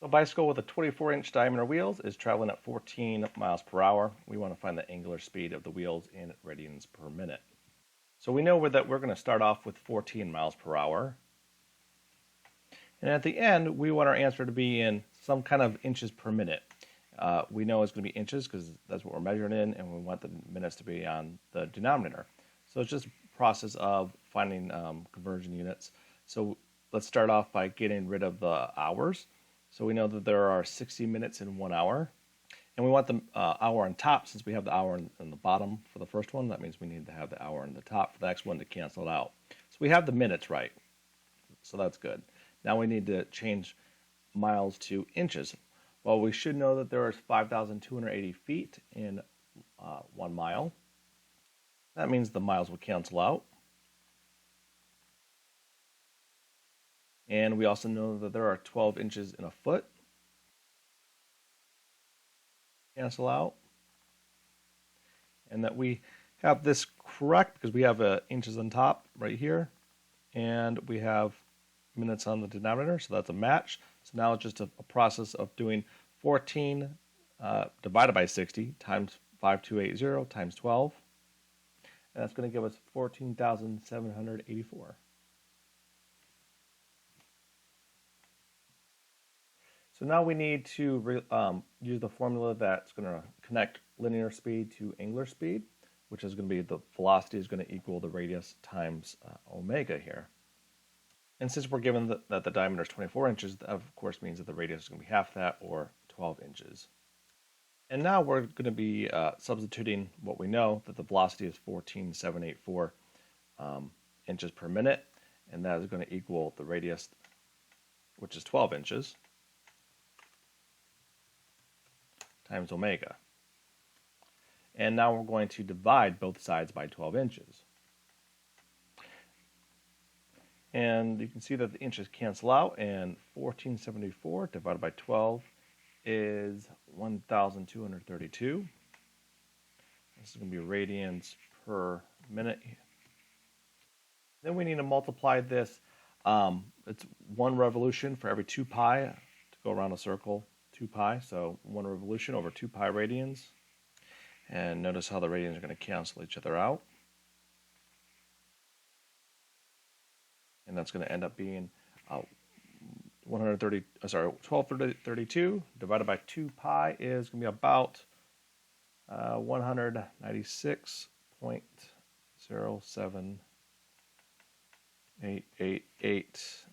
A bicycle with a 24-inch diameter wheels is traveling at 14 miles per hour. We want to find the angular speed of the wheels in radians per minute. So we know that we're going to start off with 14 miles per hour. And at the end, we want our answer to be in some kind of inches per minute. We know it's going to be inches because that's what we're measuring in, and we want the minutes to be on the denominator. So it's just a process of finding conversion units. So let's start off by getting rid of the hours. So we know that there are 60 minutes in 1 hour. And we want the hour on top, since we have the hour in the bottom for the first one. That means we need to have the hour on the top for the next one to cancel it out. So we have the minutes right. So that's good. Now we need to change miles to inches. Well, we should know that there is 5,280 feet in 1 mile. That means the miles will cancel out. And we also know that there are 12 inches in a foot. Cancel out. And that we have this correct because we have inches on top right here. And we have minutes on the denominator, so that's a match. So now it's just a process of doing 14 divided by 60 times 5280 times 12. And that's going to give us 14,784. So now we need to use the formula that's going to connect linear speed to angular speed, which is going to be the velocity is going to equal the radius times omega here. And since we're given that the diameter is 24 inches, that of course means that the radius is going to be half that, or 12 inches. And now we're going to be substituting what we know, that the velocity is 14,784 inches per minute, and that is going to equal the radius, which is 12 inches, times omega. And now we're going to divide both sides by 12 inches. And you can see that the inches cancel out, and 1474 divided by 12 is 1,232. This is going to be radians per minute. Then we need to multiply this. It's 1 revolution for every 2 pi to go around a circle, 2 pi. So 1 revolution over 2 pi radians. And notice how the radians are going to cancel each other out. And that's going to end up being 1232 divided by 2 pi is going to be about 196.07888,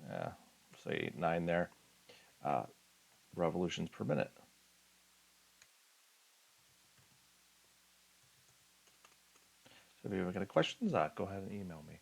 say 9 there, revolutions per minute. So if you have any questions, go ahead and email me.